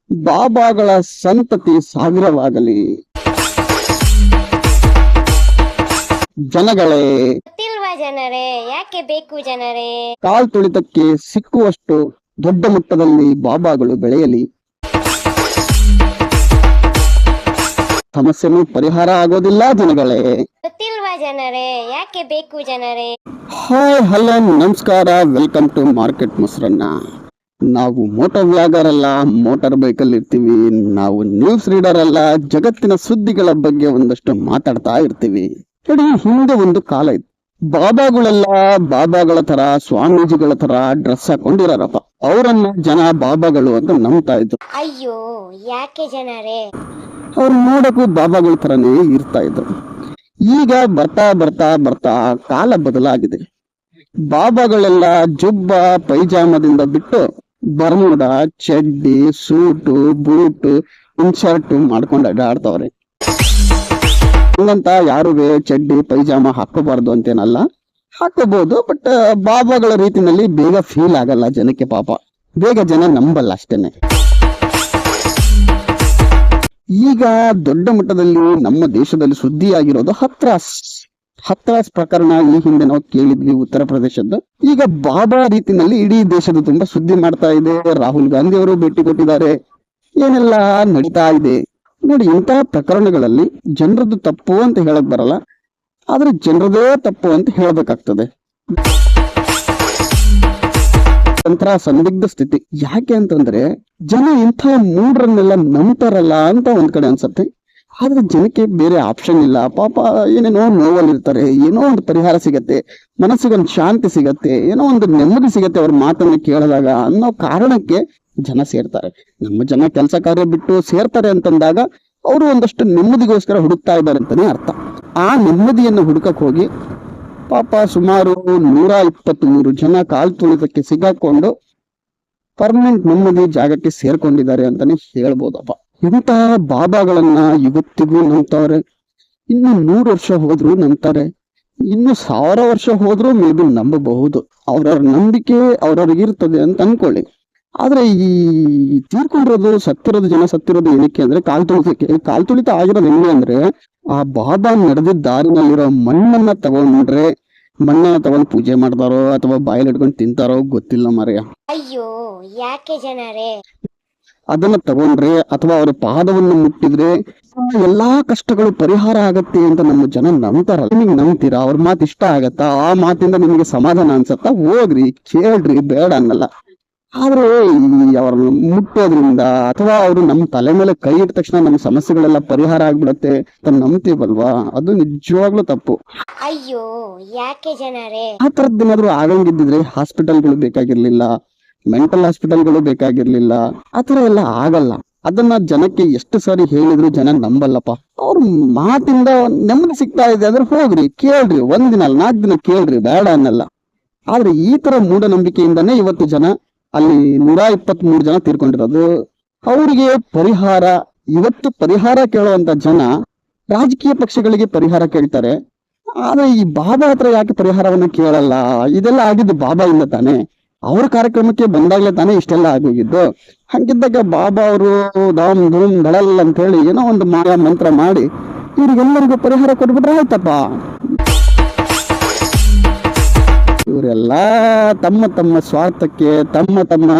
ಬಾಬಾಗಳ ಸಂತತಿ ಸಾವಿರವಾಗಲಿ. ಜನಗಳೇ, ಗೊತ್ತಿಲ್ವಾ ಜನರೇ? ಯಾಕೆ ಬೇಕು ಜನರೇ? ಕಾಲ್ ತುಳಿತಕ್ಕೆ ಸಿಕ್ಕುವಷ್ಟು ದೊಡ್ಡ ಮಟ್ಟದಲ್ಲಿ ಬಾಬಾಗಳು ಬೆಳೆಯಲಿ. ಸಮಸ್ಯೆನೂ ಪರಿಹಾರ ಆಗೋದಿಲ್ಲ ಜನಗಳೇ. ಗೊತ್ತಿಲ್ವಾ ಜನರೇ? ಯಾಕೆ ಬೇಕು ಜನರೇ? ಹಾಯ್ ಹಲೋ ನಮಸ್ಕಾರ, ವೆಲ್ಕಮ್ ಟು ಮಾರ್ಕೆಟ್ ಮೊಸರನ್ನ. ನಾವು ಮೋಟಾರ್ ವ್ಲಾಗರ್ ಅಲ್ಲ, ಮೋಟಾರ್ ಬೈಕಲ್ಲಿ ಇರ್ತೀವಿ. ನಾವು ನ್ಯೂಸ್ ರೀಡರ್ ಅಲ್ಲ, ಜಗತ್ತಿನ ಸುದ್ದಿಗಳ ಬಗ್ಗೆ ಒಂದಷ್ಟು ಮಾತಾಡ್ತಾ ಇರ್ತೀವಿ. ನೋಡಿ, ಹಿಂದೆ ಒಂದು ಕಾಲ ಇತ್ತು. ಬಾಬಾಗಳೆಲ್ಲ ಬಾಬಾಗಳ ತರ, ಸ್ವಾಮೀಜಿಗಳ ತರ ಡ್ರೆಸ್ ಹಾಕೊಂಡಿರಾರಪ್ಪ. ಅವರನ್ನ ಜನ ಬಾಬಾಗಳು ಅಂತ ನಂಬ್ತಾ ಇದ್ರು. ಅಯ್ಯೋ, ಯಾಕೆ ಜನರೇ? ಅವ್ರು ನೋಡಕ್ಕೂ ಬಾಬಾಗಳ ತರನೇ ಇರ್ತಾ ಇದ್ರು. ಈಗ ಬರ್ತಾ ಬರ್ತಾ ಬರ್ತಾ ಕಾಲ ಬದಲಾಗಿದೆ. ಬಾಬಾಗಳೆಲ್ಲ ಜುಬ್ಬ ಪೈಜಾಮದಿಂದ ಬಿಟ್ಟು ಬರ್ಮುಡ, ಚಡ್ಡಿ, ಸೂಟು, ಬೂಟು, ಇನ್ಶರ್ಟ್ ಮಾಡ್ಕೊಂಡು ಅಡ್ಡಾಡ್ತವ್ರೆ. ಹಂಗಂತ ಯಾರುವೆ ಚಡ್ಡಿ ಪೈಜಾಮ ಹಾಕೋಬಾರ್ದು ಅಂತೇನಲ್ಲ, ಹಾಕೋಬಹುದು. ಬಟ್ ಬಾಬಾಗಳ ರೀತಿನಲ್ಲಿ ಬೇಗ ಫೀಲ್ ಆಗಲ್ಲ ಜನಕ್ಕೆ. ಪಾಪ ಬೇಗ ಜನ ನಂಬಲ್ಲ ಅಷ್ಟೇನೆ. ಈಗ ದೊಡ್ಡ ಮಟ್ಟದಲ್ಲಿ ನಮ್ಮ ದೇಶದಲ್ಲಿ ಸುದ್ದಿ ಆಗಿರೋದು ಹತ್ರಾಸ್ ಪ್ರಕರಣ. ಈ ಹಿಂದೆ ನಾವು ಕೇಳಿದ್ವಿ, ಉತ್ತರ ಪ್ರದೇಶದ್ದು. ಈಗ ಬಾಬಾ ರೀತಿನಲ್ಲಿ ಇಡೀ ದೇಶದ ತುಂಬಾ ಸುದ್ದಿ ಮಾಡ್ತಾ ಇದೆ. ರಾಹುಲ್ ಗಾಂಧಿ ಅವರು ಭೇಟಿ ಕೊಟ್ಟಿದ್ದಾರೆ. ಏನೆಲ್ಲ ನಡೀತಾ ಇದೆ ನೋಡಿ. ಇಂತಹ ಪ್ರಕರಣಗಳಲ್ಲಿ ಜನರದ್ದು ತಪ್ಪು ಅಂತ ಹೇಳಕ್ ಬರಲ್ಲ, ಆದ್ರೆ ಜನರದೇ ತಪ್ಪು ಅಂತ ಹೇಳ್ಬೇಕಾಗ್ತದೆ. ಒಂಥರ ಸಂದಿಗ್ಧ ಸ್ಥಿತಿ. ಯಾಕೆ ಅಂತಂದ್ರೆ ಜನ ಇಂಥ ಮೂಢರನ್ನೆಲ್ಲ ನಂಬ್ತಾರಲ್ಲ ಅಂತ ಒಂದ್ ಕಡೆ ಅನ್ಸತ್ತೆ. ಆದ್ರೆ ಜನಕ್ಕೆ ಬೇರೆ ಆಪ್ಷನ್ ಇಲ್ಲ. ಪಾಪ ಏನೇನೋ ನೋವಲ್ಲಿ ಇರ್ತಾರೆ. ಏನೋ ಒಂದು ಪರಿಹಾರ ಸಿಗತ್ತೆ, ಮನಸ್ಸಿಗೊಂದು ಶಾಂತಿ ಸಿಗತ್ತೆ, ಏನೋ ಒಂದು ನೆಮ್ಮದಿ ಸಿಗತ್ತೆ ಅವ್ರ ಮಾತನ್ನ ಕೇಳಿದಾಗ ಅನ್ನೋ ಕಾರಣಕ್ಕೆ ಜನ ಸೇರ್ತಾರೆ. ನಮ್ಮ ಜನ ಕೆಲಸ ಕಾರ್ಯ ಬಿಟ್ಟು ಸೇರ್ತಾರೆ ಅಂತಂದಾಗ ಅವರು ಒಂದಷ್ಟು ನೆಮ್ಮದಿಗೋಸ್ಕರ ಹುಡುಕ್ತಾ ಇದ್ದಾರೆ ಅಂತಾನೆ ಅರ್ಥ. ಆ ನೆಮ್ಮದಿಯನ್ನು ಹುಡುಕಕ್ ಹೋಗಿ ಪಾಪ ಸುಮಾರು 123 ಜನ ಕಾಲ್ ತುಳಿತಕ್ಕೆ ಸಿಗಾಕೊಂಡು ಪರ್ಮನೆಂಟ್ ನೆಮ್ಮದಿ ಜಾಗಕ್ಕೆ ಸೇರ್ಕೊಂಡಿದ್ದಾರೆ ಅಂತಾನೆ ಹೇಳ್ಬೋದಪ್ಪ. ಇಂತಹ ಬಾಬಾಗಳನ್ನ ಇವತ್ತಿಗೂ ನಂಬ್ತವ್ರೆ. ಇನ್ನು 100 ವರ್ಷ ಹೋದ್ರು ನಂಬ್ತಾರೆ, ಇನ್ನು 1000 ವರ್ಷ ಹೋದ್ರೂ ಮೇ ಬಿ ನಂಬಬಹುದು. ಅವ್ರವ್ರ ನಂಬಿಕೆ ಅವ್ರವ್ರಿಗಿರ್ತದೆ ಅಂತ ಅನ್ಕೊಳ್ಳಿ. ಆದ್ರೆ ಈ ತೀರ್ಕೊಂಡಿರೋದು, ಸತ್ತಿರೋದು ಏನಕ್ಕೆ ಅಂದ್ರೆ ಕಾಲ್ ತುಳಿತ ಆಗಿರೋದು ಹೆಂಗೆ ಅಂದ್ರೆ, ಆ ಬಾಬಾ ನಡೆದಿದ್ದ ದಾರಿನಲ್ಲಿರೋ ಮಣ್ಣನ್ನ ತಗೊಂಡು ಪೂಜೆ ಮಾಡ್ತಾರೋ ಅಥವಾ ಬಾಯಲ್ಲಿ ಇಟ್ಕೊಂಡು ತಿಂತಾರೋ ಗೊತ್ತಿಲ್ಲ ಮಾರಾಯ. ಅಯ್ಯೋ, ಯಾಕೆ ಜನರೇ? ಅದನ್ನ ತಗೊಂಡ್ರೆ ಅಥವಾ ಅವರ ಪಾದವನ್ನು ಮುಟ್ಟಿದ್ರೆ ಎಲ್ಲಾ ಕಷ್ಟಗಳು ಪರಿಹಾರ ಆಗತ್ತೆ ಅಂತ ನಮ್ಮ ಜನ ನಂಬ್ತಾರಲ್ಲ. ನಿಮ್ಗೆ ನಂಬ್ತೀರಾ? ಅವ್ರ ಮಾತು ಇಷ್ಟ ಆಗತ್ತಾ? ಆ ಮಾತಿಂದ ನಿಮಗೆ ಸಮಾಧಾನ ಅನ್ಸತ್ತಾ? ಹೋಗ್ರಿ, ಕೇಳ್ರಿ, ಬೇಡ ಅನ್ನಲ್ಲ. ಆದ್ರೆ ಅವ್ರನ್ನ ಮುಟ್ಟೋದ್ರಿಂದ ಅಥವಾ ಅವರು ನಮ್ಮ ತಲೆ ಮೇಲೆ ಕೈ ಇಟ್ಟ ತಕ್ಷಣ ನಮ್ಮ ಸಮಸ್ಯೆಗಳೆಲ್ಲ ಪರಿಹಾರ ಆಗ್ಬಿಡತ್ತೆ ಅಂತ ನಂಬ್ತೀವಲ್ವಾ, ಅದು ನಿಜವಾಗ್ಲೂ ತಪ್ಪು. ಅಯ್ಯೋ, ಯಾಕೆ ಜನರೇ? ಆ ತರದ್ದೇನಾದ್ರು ಆಗಂಗಿದ್ದಿದ್ರೆ ಹಾಸ್ಪಿಟಲ್ಗಳು ಬೇಕಾಗಿರ್ಲಿಲ್ಲ, ಮೆಂಟಲ್ ಹಾಸ್ಪಿಟಲ್ಗಳು ಬೇಕಾಗಿರ್ಲಿಲ್ಲ. ಆತರ ಎಲ್ಲ ಆಗಲ್ಲ. ಅದನ್ನ ಜನಕ್ಕೆ ಎಷ್ಟು ಸಾರಿ ಹೇಳಿದ್ರು ಜನ ನಂಬಲ್ಲಪ್ಪ. ಅವ್ರ ಮಾತಿಂದ ನೆಮ್ಮದಿ ಸಿಗ್ತಾ ಇದೆ ಅಂದ್ರೆ ಹೋಗ್ರಿ, ಕೇಳ್ರಿ. 1 ದಿನ ಅಲ್ಲ, 4 ದಿನ ಕೇಳ್ರಿ, ಬೇಡ ಅನ್ನಲ್ಲ. ಆದ್ರೆ ಈ ತರ ಮೂಢನಂಬಿಕೆಯಿಂದಾನೇ ಇವತ್ತು ಜನ ಅಲ್ಲಿ 123 ಜನ ತೀರ್ಕೊಂಡಿರೋದು. ಅವರಿಗೆ ಇವತ್ತು ಪರಿಹಾರ ಕೇಳುವಂತ ಜನ ರಾಜಕೀಯ ಪಕ್ಷಗಳಿಗೆ ಪರಿಹಾರ ಕೇಳ್ತಾರೆ. ಆದ್ರೆ ಈ ಬಾಬಾ ಹತ್ರ ಯಾಕೆ ಪರಿಹಾರವನ್ನ ಕೇಳಲ್ಲ? ಇದೆಲ್ಲ ಆಗಿದ್ದು ಬಾಬಾ ಇಂದ ತಾನೆ. ಅವ್ರ ಕಾರ್ಯಕ್ರಮಕ್ಕೆ ಬಂದಾಗ್ಲೇ ತಾನೇ ಇಷ್ಟೆಲ್ಲ ಆಗೋಗಿದ್ದು. ಹಂಗಿದ್ದಾಗ ಬಾಬಾ ಅವರು ದಾಮ್ ಧೂಮ್ ದಳಲ್ ಅಂತ ಹೇಳಿ ಏನೋ ಒಂದು ಮಾಯಾ ಮಂತ್ರ ಮಾಡಿ ಇವ್ರಿಗೆಲ್ಲರಿಗೂ ಪರಿಹಾರ ಕೊಟ್ಬಿಟ್ರೆ ಆಯ್ತಪ್ಪ. ಇವರೆಲ್ಲ ತಮ್ಮ ಸ್ವಾರ್ಥಕ್ಕೆ, ತಮ್ಮ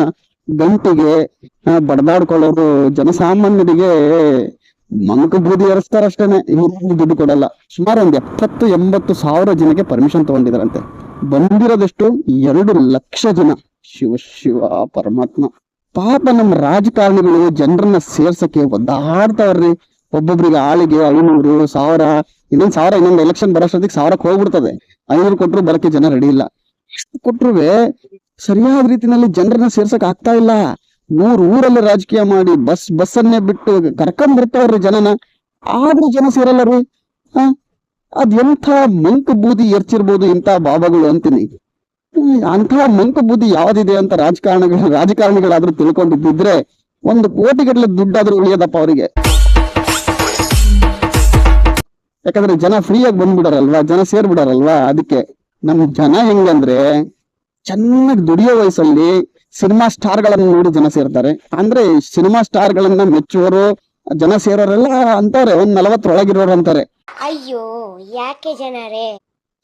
ಗಂಟಿಗೆ ಬಡದಾಡ್ಕೊಳ್ಳೋರು. ಜನಸಾಮಾನ್ಯರಿಗೆ ಮಂಕ ಬೂದಿ ಎರಸ್ತಾರಷ್ಟೇನೆ, ಇವ್ರಿಗೆ ದುಡ್ಡು ಕೊಡಲ್ಲ. ಸುಮಾರು 70-80 ಸಾವಿರ ಜನಕ್ಕೆ ಪರ್ಮಿಷನ್ ತಗೊಂಡಿದಾರಂತೆ. ಬಂದಿರೋದೆಷ್ಟು? 2 ಲಕ್ಷ ಜನ. ಶಿವ ಪರಮಾತ್ಮ. ಪಾಪ ನಮ್ಮ ರಾಜಕಾರಣಿಗಳು ಜನರನ್ನ ಸೇರ್ಸಕ್ಕೆ ಒದ್ದಾಡ್ತಾವ್ರಿ. ಒಬ್ಬೊಬ್ರಿಗೆ ಆಳಿಗೆ 500, 1000, ಇನ್ನೊಂದ್ 1000, ಇನ್ನೊಂದು ಎಲೆಕ್ಷನ್ ಬರೋಷ್ಟೊತ್ತಿಗೆ 1000ಕ್ಕೆ ಹೋಗ್ಬಿಡ್ತದೆ. 500 ಕೊಟ್ರು ಬರಕ್ಕೆ ಜನ ರೆಡಿ ಇಲ್ಲ. ಅಷ್ಟು ಕೊಟ್ರುವೆ ಸರಿಯಾದ ರೀತಿನಲ್ಲಿ ಜನರನ್ನ ಸೇರ್ಸಕ್ ಆಗ್ತಾ ಇಲ್ಲ. 100 ಊರಲ್ಲಿ ರಾಜಕೀಯ ಮಾಡಿ ಬಸ್ಸನ್ನೇ ಬಿಟ್ಟು ಕರ್ಕೊಂಡ್ ಬರ್ತಾವ್ರಿ ಜನನ. ಆದ್ರೂ ಜನ ಸೇರಲ್ಲ ರೀ. ಎಂಥ ಮಂಕ ಬೂದಿ ಎರ್ಚಿರ್ಬೋದು ಇಂಥ ಬಾಬಾಗಳು ಅಂತೀನಿ. ಅಂಥ ಮಂಕ ಬೂದಿ ಯಾವ್ದಿದೆ ಅಂತ ರಾಜಕಾರಣಿಗಳಾದ್ರೂ ತಿಳ್ಕೊಂಡಿದ್ದಿದ್ರೆ 1 ಕೋಟಿಗಟ್ಟಲೆ ದುಡ್ಡಾದ್ರೂ ಉಳಿಯೋದಪ್ಪ ಅವರಿಗೆ. ಯಾಕಂದ್ರೆ ಜನ ಫ್ರೀಯಾಗಿ ಬಂದ್ಬಿಡಾರಲ್ವಾ, ಜನ ಸೇರ್ಬಿಡಾರಲ್ವಾ. ಅದಕ್ಕೆ ನಮ್ ಜನ ಹೆಂಗಂದ್ರೆ ಚೆನ್ನಾಗಿ ದುಡಿಯೋ ವಯಸ್ಸಲ್ಲಿ ಸಿನಿಮಾ ಸ್ಟಾರ್ ಗಳನ್ನ ನೋಡಿ ಜನ ಸೇರ್ತಾರೆ. ಅಂದ್ರೆ ಸಿನಿಮಾ ಸ್ಟಾರ್ ಗಳನ್ನ ಮೆಚ್ಚುವವರು ಜನ ಸೇರೋರೆಲ್ಲ ಅಂತಾರೆ, ಒಂದ್ 40 ಒಳಗಿರೋರು ಅಂತಾರೆ. ಅಯ್ಯೋ ಯಾಕೆ ಜನರೇ?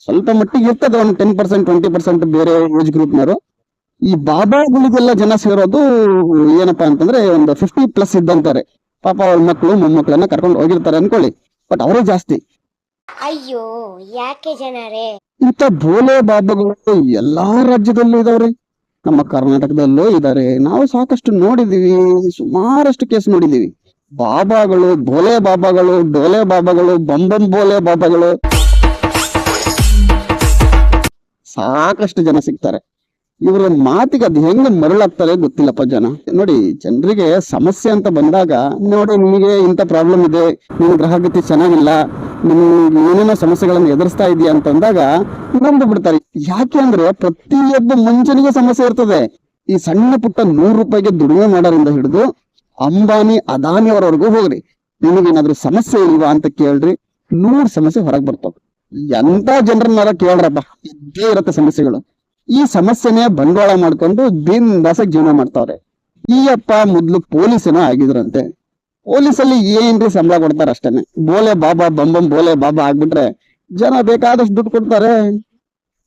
ಸ್ವಲ್ಪ ಮಟ್ಟಿಗೆ ಇರ್ತದೆ, ಒಂದು 10% 20% ಬೇರೆ ಏಜ್ ಗ್ರೂಪ್ನವರು. ಈ ಬಾಬಾಗಳಿಗೆಲ್ಲ ಜನ ಸೇರೋದು ಏನಪ್ಪಾ ಅಂತಂದ್ರೆ ಒಂದು 50+ ಇದ್ದಂತಾರೆ. ಪಾಪ ಅವ್ರ ಮಕ್ಕಳು ಮೊಮ್ಮಕ್ಕಳನ್ನ ಕರ್ಕೊಂಡು ಹೋಗಿರ್ತಾರೆ ಅನ್ಕೊಳ್ಳಿ, ಬಟ್ ಅವರೇ ಜಾಸ್ತಿ. ಅಯ್ಯೋ ಯಾಕೆ ಜನರೇ? ಇಂಥ ಭೋಲೆ ಬಾಬಾಗಳು ಎಲ್ಲಾ ರಾಜ್ಯದಲ್ಲೂ ಇದಾವ್ರಿ, ನಮ್ಮ ಕರ್ನಾಟಕದಲ್ಲೂ ಇದಾರೆ. ನಾವು ಸಾಕಷ್ಟು ನೋಡಿದೀವಿ, ಸುಮಾರಷ್ಟು ಕೇಸ್ ನೋಡಿದೀವಿ. ಬಾಬಾಗಳು, ಭೋಲೆ ಬಾಬಾಗಳು, ಡೋಲೆ ಬಾಬಾಗಳು, ಬಂಬಂ ಬೋಲೆ ಬಾಬಾಗಳು, ಸಾಕಷ್ಟು ಜನ ಸಿಗ್ತಾರೆ. ಇವ್ರ ಮಾತಿಗೆ ಅದ್ ಹೆಂಗ್ ಮರಳಾಗ್ತಾರೆ ಗೊತ್ತಿಲ್ಲಪ್ಪ ಜನ. ನೋಡಿ, ಜನರಿಗೆ ಸಮಸ್ಯೆ ಅಂತ ಬಂದಾಗ, ನೋಡಿ ನಿಮಗೆ ಇಂಥ ಪ್ರಾಬ್ಲಮ್ ಇದೆ, ನಿನ್ ಗ್ರಹಗತಿ ಚೆನ್ನಾಗಿಲ್ಲ, ನಿಮ್ಗೆ ಏನೇನೋ ಸಮಸ್ಯೆಗಳನ್ನು ಎದುರಿಸ್ತಾ ಇದೆಯಾ ಅಂತಂದಾಗ ನಂಬಿ ಬಿಡ್ತಾರೆ. ಯಾಕೆ ಅಂದ್ರೆ ಪ್ರತಿಯೊಬ್ಬ ಮನುಷ್ಯನಿಗೆ ಸಮಸ್ಯೆ ಇರ್ತದೆ. ಈ ಸಣ್ಣ ಪುಟ್ಟ 100 ರೂಪಾಯಿಗೆ ದುಡಿಮೆ ಮಾಡೋರಿಂದ ಹಿಡಿದು ಅಂಬಾನಿ ಅದಾನಿ ಅವರವರೆಗೂ ಹೋಗ್ರಿ, ನಿಮಗೇನಾದ್ರೂ ಸಮಸ್ಯೆ ಇಲ್ವಾ ಅಂತ ಕೇಳ್ರಿ, 100 ಸಮಸ್ಯೆ ಹೊರಗೆ ಬರ್ತಾವ. ಎಂತ ಜನರನ್ನಾರ ಕೇಳ್ರಪ್ಪ, ಇದ್ದೇ ಇರತ್ತೆ ಸಮಸ್ಯೆಗಳು. ಈ ಸಮಸ್ಯೆನೇ ಬಂಡವಾಳ ಮಾಡ್ಕೊಂಡು ಬಿಂದಾಸಾಗಿ ಜೀವನ ಮಾಡ್ತಾವ್ರೆ. ಈ ಅಪ್ಪ ಮೊದ್ಲು ಪೊಲೀಸೇನೋ ಆಗಿದ್ರಂತೆ. ಪೊಲೀಸಲ್ಲಿ ಏನ್ರಿ ಸಂಬಳ ಕೊಡ್ತಾರ ಅಷ್ಟೇನೆ. ಬೋಲೆ ಬಾಬಾ, ಬಂಬಂ ಬೋಲೆ ಬಾಬಾ ಆಗ್ಬಿಟ್ರೆ ಜನ ಬೇಕಾದಷ್ಟು ದುಡ್ಡು ಕೊಡ್ತಾರೆ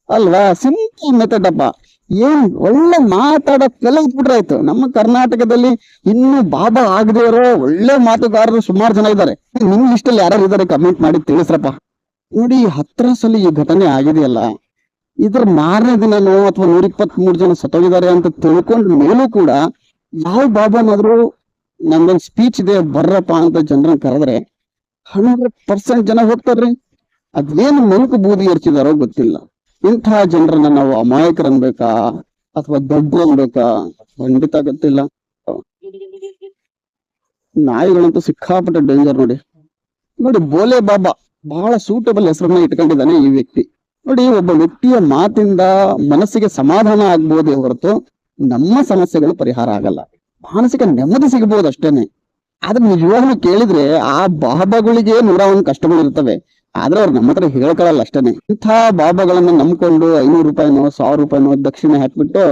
ಅಲ್ವಾ? ಸಿಂಪಲ್ ಮೆಥಡ್ ಅಪ್ಪ. ಏನ್ ಒಳ್ಳೆ ಮಾತಾಡಕ್ ಕಲೆ ಇಟ್ಬಿಟ್ರೆ ಆಯ್ತು. ನಮ್ಮ ಕರ್ನಾಟಕದಲ್ಲಿ ಇನ್ನು ಬಾಬಾ ಆಗದೆ ಇರೋ ಒಳ್ಳೆ ಮಾತುಗಾರರು ಸುಮಾರು ಜನ ಇದ್ದಾರೆ. ನಿಮ್ ಲಿಸ್ಟ್ ಅಲ್ಲಿ ಯಾರು ಇದಾರೆ ಕಮೆಂಟ್ ಮಾಡಿ ತಿಳಿಸ್ರಪ್ಪ. ನೋಡಿ, ಹತ್ರಾಸಲ್ಲಿ ಈ ಘಟನೆ ಆಗಿದೆಯಲ್ಲ, ಇದ್ರ ಮಾರನೇ ದಿನನೋ ಅಥವಾ 123 ಜನ ಸತ್ತೋಗಿದ್ದಾರೆ ಅಂತ ತಿಳ್ಕೊಂಡ ಮೇಲೂ ಕೂಡ ಯಾವ ಬಾಬಾನಾದ್ರೂ ನಮ್ದೊಂದು ಸ್ಪೀಚ್ ಇದೆ ಬರ್ರಪ್ಪ ಅಂತ ಜನರನ್ನ ಕರೆದ್ರೆ 100% ಜನ ಹೋಗ್ತಾರ್ರಿ. ಅದೇನು ಮೆಲುಕು ಬೂದಿ ಎರಚಿದಾರೋ ಗೊತ್ತಿಲ್ಲ. ಇಂತಹ ಜನರನ್ನ ನಾವು ಅಮಾಯಕರು ಅನ್ಬೇಕಾ ಅಥವಾ ದೊಡ್ಡ ಅನ್ಬೇಕಾ? ಖಂಡಿತ ಗೊತ್ತಿಲ್ಲ. ನಾಯಿಗಳಂತೂ ಸಿಕ್ಕಾಪಟ್ಟೆ ಡೇಂಜರ್. ನೋಡಿ ನೋಡಿ, ಬೋಲೆ ಬಾಬಾ ಬಹಳ ಸೂಟಬಲ್ ಹೆಸರನ್ನ ಇಟ್ಕೊಂಡಿದ್ದಾನೆ ಈ ವ್ಯಕ್ತಿ. ನೋಡಿ, ಒಬ್ಬ ವ್ಯಕ್ತಿಯ ಮಾತಿಂದ ಮನಸ್ಸಿಗೆ ಸಮಾಧಾನ ಆಗ್ಬೋದೇ ಹೊರತು ನಮ್ಮ ಸಮಸ್ಯೆಗಳು ಪರಿಹಾರ ಆಗಲ್ಲ. ಮಾನಸಿಕ ನೆಮ್ಮದಿ ಸಿಗಬಹುದು ಅಷ್ಟೇನೆ. ಆದ್ರೆ ನಿಜವಾಗ್ಲೂ ಕೇಳಿದ್ರೆ ಆ ಬಾಬಾಗಳಿಗೆ 101 ಕಷ್ಟಗಳು ಇರ್ತವೆ, ಆದ್ರೆ ಅವ್ರು ನಮ್ಮ ಹತ್ರ ಹೇಳ್ಕೊಳ್ಳಲ್ಲ ಅಷ್ಟೇನೆ. ಇಂಥ ಬಾಬಾಗಳನ್ನ ನಂಬ್ಕೊಂಡು 500 ರೂಪಾಯಿನೋ 1000 ರೂಪಾಯಿನೋ ದಕ್ಷಿಣೆ ಹಾಕ್ಬಿಟ್ಟು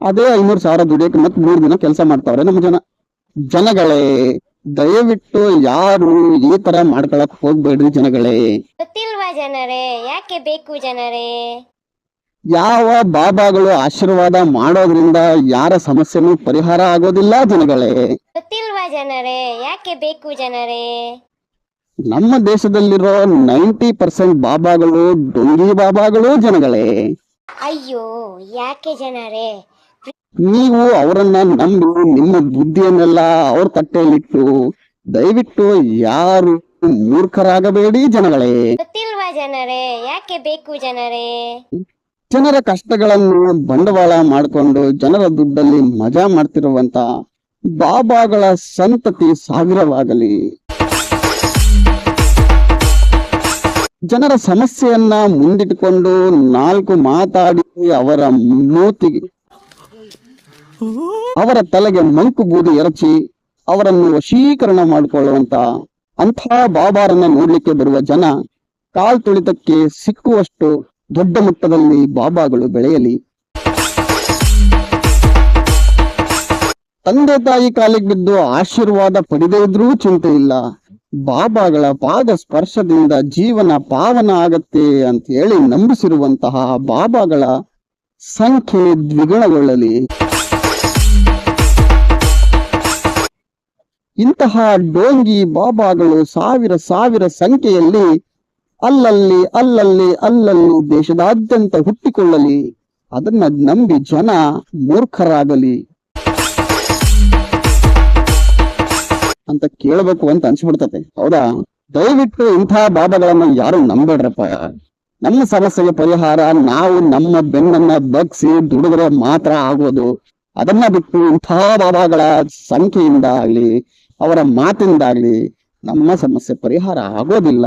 ಅದೇ 500,000 ದುಡಿಯಕ್ಕೆ ಮತ್ತೆ 3 ದಿನ ಕೆಲಸ ಮಾಡ್ತಾವ್ರೆ ನಮ್ಮ ಜನ. ಜನಗಳೇ, ದಯವಿಟ್ಟು ಯಾರು ಈ ತರ ಮಾಡ್ಕೊಳಕ್ ಹೋಗ್ಬೇಡ್ರಿ ಜನಗಳೇ. ಗೊತ್ತಿಲ್ವಾ ಜನರೇ? ಯಾಕೆ ಬೇಕು ಜನರೇ? ಯಾವ ಬಾಬಾಗಳು ಆಶೀರ್ವಾದ ಮಾಡೋದ್ರಿಂದ ಯಾರ ಸಮಸ್ಯೆನೂ ಪರಿಹಾರ ಆಗೋದಿಲ್ಲ ಜನಗಳೇ. ಗೊತ್ತಿಲ್ವಾ ಜನರೇ? ಯಾಕೆ ಬೇಕು ಜನರೇ? ನಮ್ಮ ದೇಶದಲ್ಲಿರೋ 90% ಬಾಬಾಗಳು ಡೊಂಗಿ ಬಾಬಾಗಳು ಜನಗಳೇ. ಅಯ್ಯೋ ಯಾಕೆ ಜನರೇ? ನೀವು ಅವರನ್ನ ನಂಬಿ ನಿಮ್ಮ ಬುದ್ಧಿಯನ್ನೆಲ್ಲ ಅವ್ರ ತಟ್ಟೆಯಲ್ಲಿಟ್ಟು ದಯವಿಟ್ಟು ಯಾರು ಮೂರ್ಖರಾಗಬೇಡಿ ಜನಗಳೇ. ಗೊತ್ತಿಲ್ವಾ ಜನರೇ? ಯಾಕೆ ಬೇಕು ಜನರೇ? ಜನರ ಕಷ್ಟಗಳನ್ನು ಬಂಡವಾಳ ಮಾಡಿಕೊಂಡು ಜನರ ದುಡ್ಡಲ್ಲಿ ಮಜಾ ಮಾಡ್ತಿರುವಂತ ಬಾಬಾಗಳ ಸಂತತಿ ಸಾವಿರವಾಗಲಿ. ಜನರ ಸಮಸ್ಯೆಯನ್ನ ಮುಂದಿಟ್ಟುಕೊಂಡು 4 ಮಾತಾಡಿ ಅವರ ಮೂತಿಗೆ, ಅವರ ತಲೆಗೆ ಮಂಕು ಬೂದಿ ಎರಚಿ ಅವರನ್ನು ವಶೀಕರಣ ಮಾಡಿಕೊಳ್ಳುವಂತ ಅಂಥ ಬಾಬಾರನ್ನ ನೋಡ್ಲಿಕ್ಕೆ ಬರುವ ಜನ ಕಾಲ್ ತುಳಿತಕ್ಕೆ ಸಿಕ್ಕುವಷ್ಟು ದೊಡ್ಡ ಮಟ್ಟದಲ್ಲಿ ಬಾಬಾಗಳು ಬೆಳೆಯಲಿ. ತಂದೆ ತಾಯಿ ಕಾಲಿಗೆ ಬಿದ್ದು ಆಶೀರ್ವಾದ ಪಡೆದೇ ಇದ್ರೂ ಚಿಂತೆ ಇಲ್ಲ, ಬಾಬಾಗಳ ಪಾದ ಸ್ಪರ್ಶದಿಂದ ಜೀವನ ಪಾವನ ಆಗತ್ತೆ ಅಂತ ಹೇಳಿ ನಂಬಿಸಿರುವಂತಹ ಬಾಬಾಗಳ ಸಂಖ್ಯೆ ದ್ವಿಗುಣಗೊಳ್ಳಲಿ. ಇಂತಹ ಡೋಂಗಿ ಬಾಬಾಗಳು ಸಾವಿರ ಸಂಖ್ಯೆಯಲ್ಲಿ ಅಲ್ಲಲ್ಲಿ ದೇಶದಾದ್ಯಂತ ಹುಟ್ಟಿಕೊಳ್ಳಲಿ. ಅದನ್ನ ನಂಬಿ ಜನ ಮೂರ್ಖರಾಗಲಿ ಅಂತ ಕೇಳಬೇಕು ಅಂತ ಅನ್ಸ್ಬಿಡ್ತತೆ. ಹೌದಾ? ದಯವಿಟ್ಟು ಇಂಥ ಬಾಬಾಗಳನ್ನ ಯಾರು ನಂಬೇಡ್ರಪ್ಪ. ನಮ್ಮ ಸಮಸ್ಯೆಗೆ ಪರಿಹಾರ ನಾವು ನಮ್ಮ ಬೆನ್ನನ್ನ ಬಗ್ಸಿ ದುಡಿದ್ರೆ ಮಾತ್ರ ಆಗೋದು. ಅದನ್ನ ಬಿಟ್ಟು ಇಂಥ ಬಾಬಾಗಳ ಸಂಖ್ಯೆಯಿಂದ ಆಗ್ಲಿ ಅವರ ಮಾತಿಂದಾಗ್ಲಿ ನಮ್ಮ ಸಮಸ್ಯೆ ಪರಿಹಾರ ಆಗೋದಿಲ್ಲ.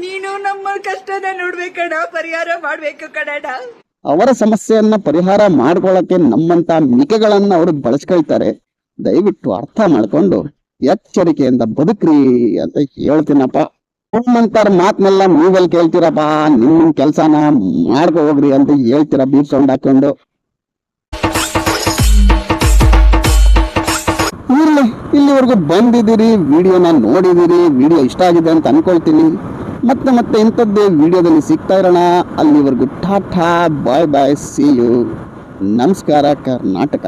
ನೀನು ನಮ್ಮ ಕಷ್ಟನ ನೋಡ್ಬೇಕಣ, ಪರಿಹಾರ ಮಾಡ್ಬೇಕು ಕಣಣ್ಣ. ಅವರ ಸಮಸ್ಯೆಯನ್ನ ಪರಿಹಾರ ಮಾಡ್ಕೊಳಕ್ಕೆ ನಮ್ಮಂತ ಮಿಕೆಗಳನ್ನ ಅವರು ಬಳಸ್ಕೊಳ್ತಾರೆ. ದಯವಿಟ್ಟು ಅರ್ಥ ಮಾಡ್ಕೊಂಡು ಎಚ್ಚರಿಕೆಯಿಂದ ಬದುಕ್ರಿ ಅಂತ ಹೇಳ್ತೀನಪ್ಪ. ನಿಮ್ಮಂತಾರ ಮಾತನ್ನೆಲ್ಲ ನೀವೆಲ್ಲಿ ಕೇಳ್ತೀರಪ್ಪ, ನಿಮ್ ಕೆಲ್ಸನ ಮಾಡ್ಕೊ ಹೋಗ್ರಿ ಅಂತ ಹೇಳ್ತೀರ ಬೀರ್ ಸೌಂಡ್ ಹಾಕೊಂಡು. ಇಲ್ಲಿವರೆಗೂ ಬಂದಿದ್ದೀರಿ, ವಿಡಿಯೋನ ನೋಡಿದ್ದೀರಿ, ವಿಡಿಯೋ ಇಷ್ಟ ಆಗಿದೆ ಅಂತ ಅನ್ಕೊಳ್ತೀನಿ. ಮತ್ತೆ ಇಂಥದ್ದೇ ವಿಡಿಯೋದಲ್ಲಿ ಸಿಗ್ತಾ ಇರೋಣ. ಅಲ್ಲಿವರೆಗೂ ಟಾಟಾ, ಬಾಯ್ ಬಾಯ್, ಸಿ ಯು. ನಮಸ್ಕಾರ ಕರ್ನಾಟಕ.